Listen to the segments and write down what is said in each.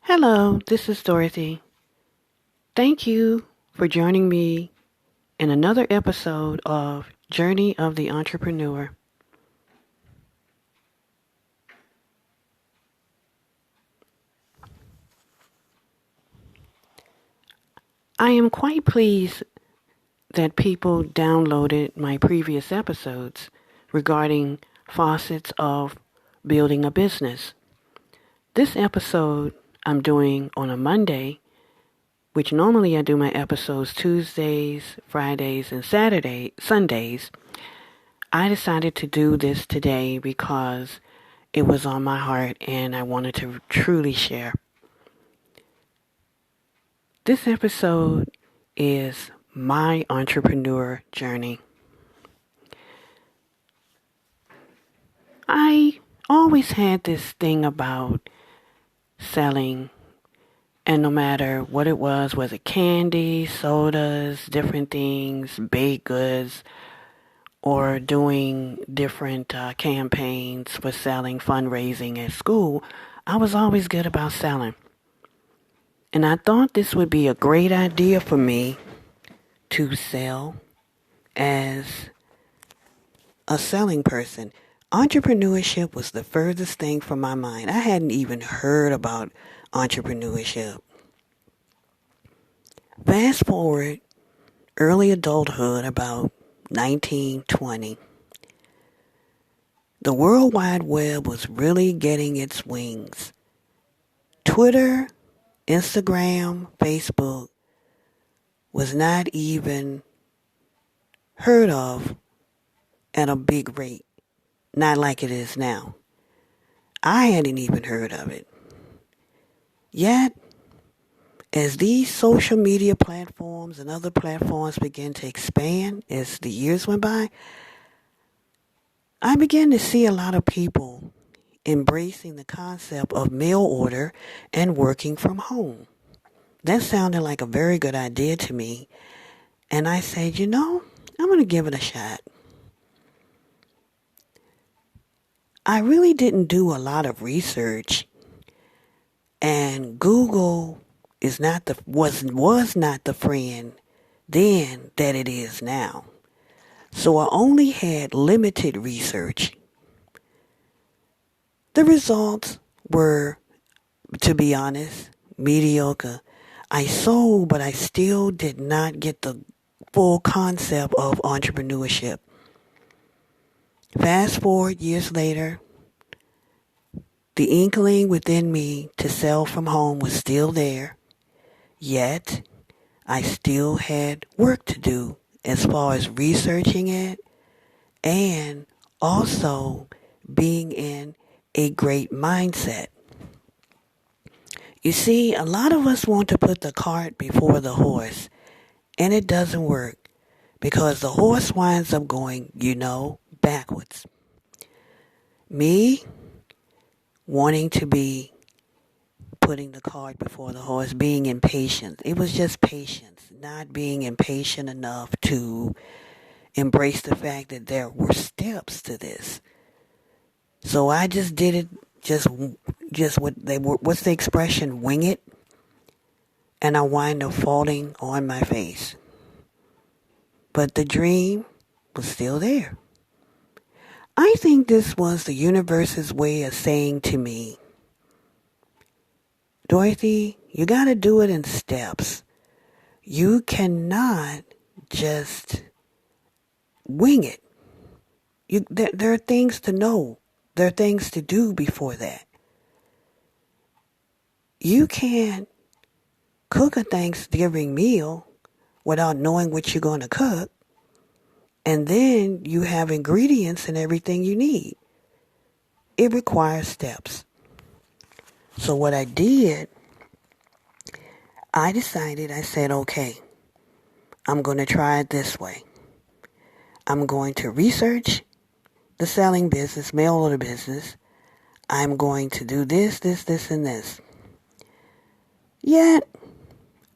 Hello, this is Dorothy. Thank you for joining me in another episode of Journey of the Entrepreneur. I am quite pleased that people downloaded my previous episodes regarding facets of building a business. This episode I'm doing on a Monday, which normally I do my episodes Tuesdays, Fridays, and Sundays. I decided to do this today because it was on my heart and I wanted to truly share. This episode is my entrepreneur journey. I always had this thing about selling, and no matter what it was it candy, sodas, different things, baked goods, or doing different campaigns for selling, fundraising at school, I was always good about selling. And I thought this would be a great idea for me to sell as a selling person. Entrepreneurship was the furthest thing from my mind. I hadn't even heard about entrepreneurship. Fast forward, early adulthood, about 1920. The World Wide Web was really getting its wings. Twitter, Instagram, Facebook was not even heard of at a big rate, not like it is now. I hadn't even heard of it. Yet, as these social media platforms and other platforms began to expand as the years went by, I began to see a lot of people embracing the concept of mail order and working from home. That sounded like a very good idea to me. And I said, I'm going to give it a shot. I really didn't do a lot of research, and Google was not the friend then that it is now. So I only had limited research. The results were, to be honest, mediocre. I sold, but I still did not get the full concept of entrepreneurship. Fast forward years later, the inkling within me to sell from home was still there, yet I still had work to do as far as researching it and also being in a great mindset. You see, a lot of us want to put the cart before the horse, and it doesn't work because the horse winds up going, backwards. Me wanting to be putting the cart before the horse, being impatient. It was just patience, not being impatient enough to embrace the fact that there were steps to this. So I just did it, just what's the expression, wing it, and I wind up falling on my face. But the dream was still there. I think this was the universe's way of saying to me, Dorothy, you got to do it in steps. You cannot just wing it. There are things to know. There are things to do before that. You can't cook a Thanksgiving meal without knowing what you're going to cook. And then you have ingredients and everything you need. It requires steps. So what I did, I said, okay, I'm going to try it this way. I'm going to research the selling business, mail order business. I'm going to do this, and this. Yet,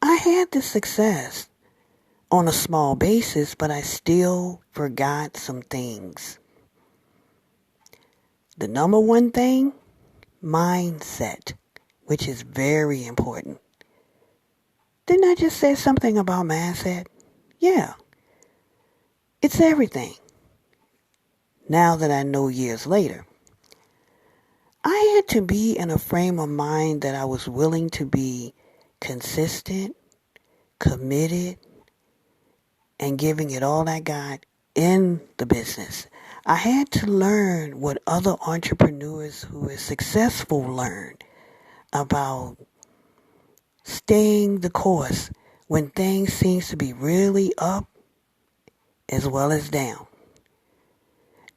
I had the success on a small basis, but I still forgot some things. The number one thing, mindset. which is very important. Didn't I just say something about mindset? Yeah, it's everything. Now that I know years later, I had to be in a frame of mind that I was willing to be consistent, committed, and giving it all I got in the business. I had to learn what other entrepreneurs who are successful learned about staying the course when things seems to be really up as well as down.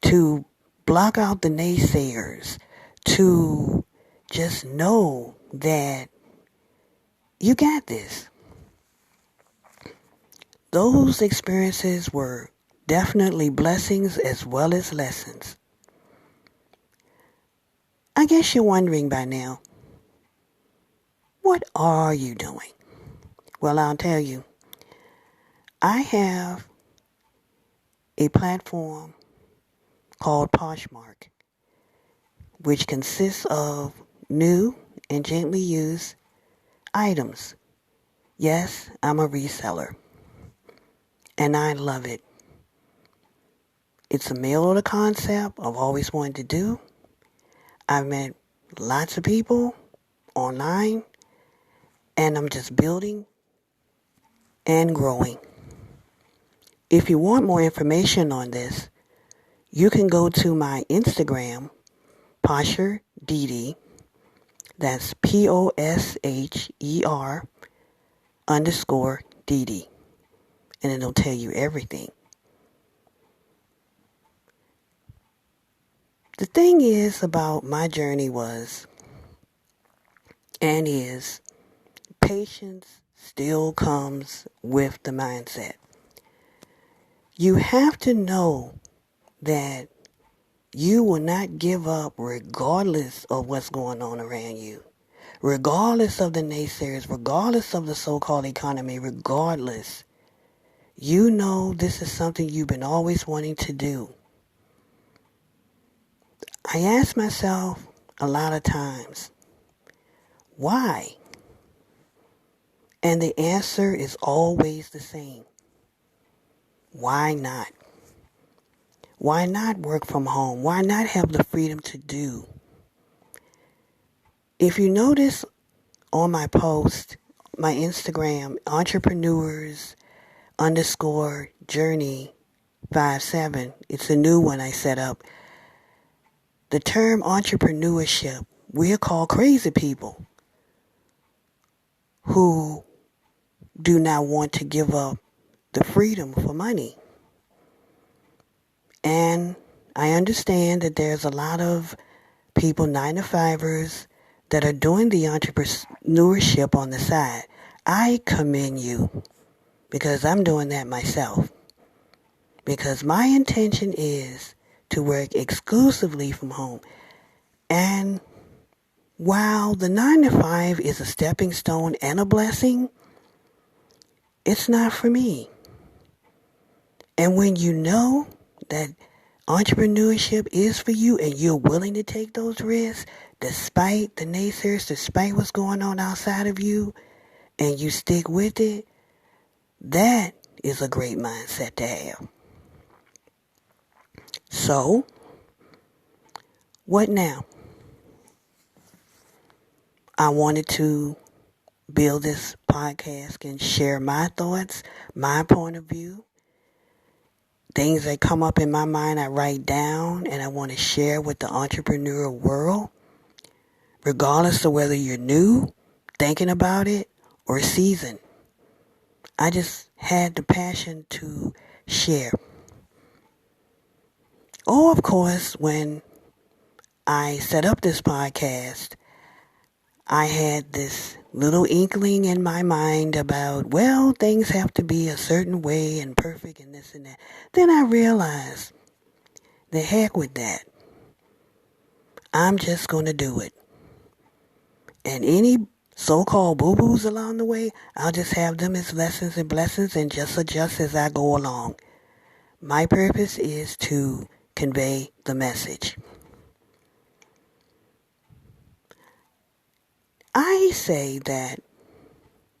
To block out the naysayers, to just know that you got this. Those experiences were definitely blessings as well as lessons. I guess you're wondering by now, what are you doing? Well, I'll tell you. I have a platform called Poshmark, which consists of new and gently used items. Yes, I'm a reseller, and I love it. It's a mail-order concept I've always wanted to do. I've met lots of people online, and I'm just building and growing. If you want more information on this, you can go to my Instagram, Posher Didi. That's POSHER_Didi. And it'll tell you everything. The thing is about my journey was, and is, patience still comes with the mindset. You have to know that you will not give up regardless of what's going on around you. Regardless of the naysayers, regardless of the so-called economy, regardless. You know this is something you've been always wanting to do. I ask myself a lot of times, why? And the answer is always the same. Why not? Why not work from home? Why not have the freedom to do? If you notice on my post, my Instagram, entrepreneurs_journey57, it's a new one I set up. The term entrepreneurship, we're called crazy people who do not want to give up the freedom for money. And I understand that there's a lot of people, 9-to-5ers, that are doing the entrepreneurship on the side. I commend you because I'm doing that myself. Because my intention is to work exclusively from home. And while the 9-to-5 is a stepping stone and a blessing, it's not for me. And when you know that entrepreneurship is for you and you're willing to take those risks, despite the naysayers, despite what's going on outside of you, and you stick with it, that is a great mindset to have. So, what now? I wanted to build this podcast and share my thoughts, my point of view. Things that come up in my mind, I write down and I want to share with the entrepreneurial world, regardless of whether you're new, thinking about it, or seasoned. I just had the passion to share. Oh, of course, when I set up this podcast, I had this little inkling in my mind about, well, things have to be a certain way and perfect and this and that. Then I realized, the heck with that. I'm just going to do it. And any so-called boo-boos along the way, I'll just have them as lessons and blessings and just adjust as I go along. My purpose is to convey the message. I say that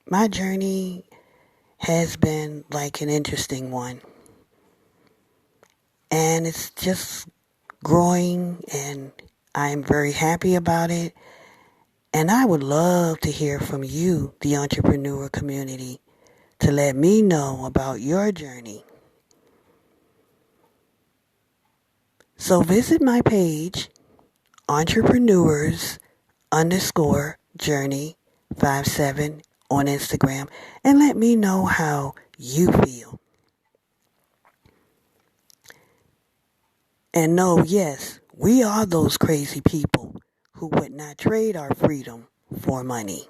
my journey has been like an interesting one. And it's just growing, and I'm very happy about it. And I would love to hear from you, the entrepreneur community, to let me know about your journey. So visit my page, entrepreneurs_journey57 on Instagram, and let me know how you feel. And know, yes, we are those crazy people who would not trade our freedom for money.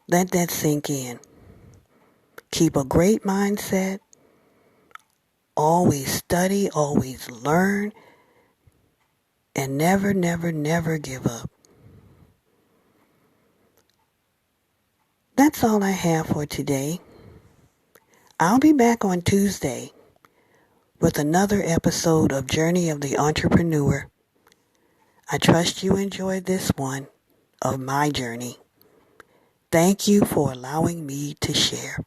Let that sink in. Keep a great mindset. Always study, always learn, and never, never, never give up. That's all I have for today. I'll be back on Tuesday with another episode of Journey of the Entrepreneur. I trust you enjoyed this one of my journey. Thank you for allowing me to share.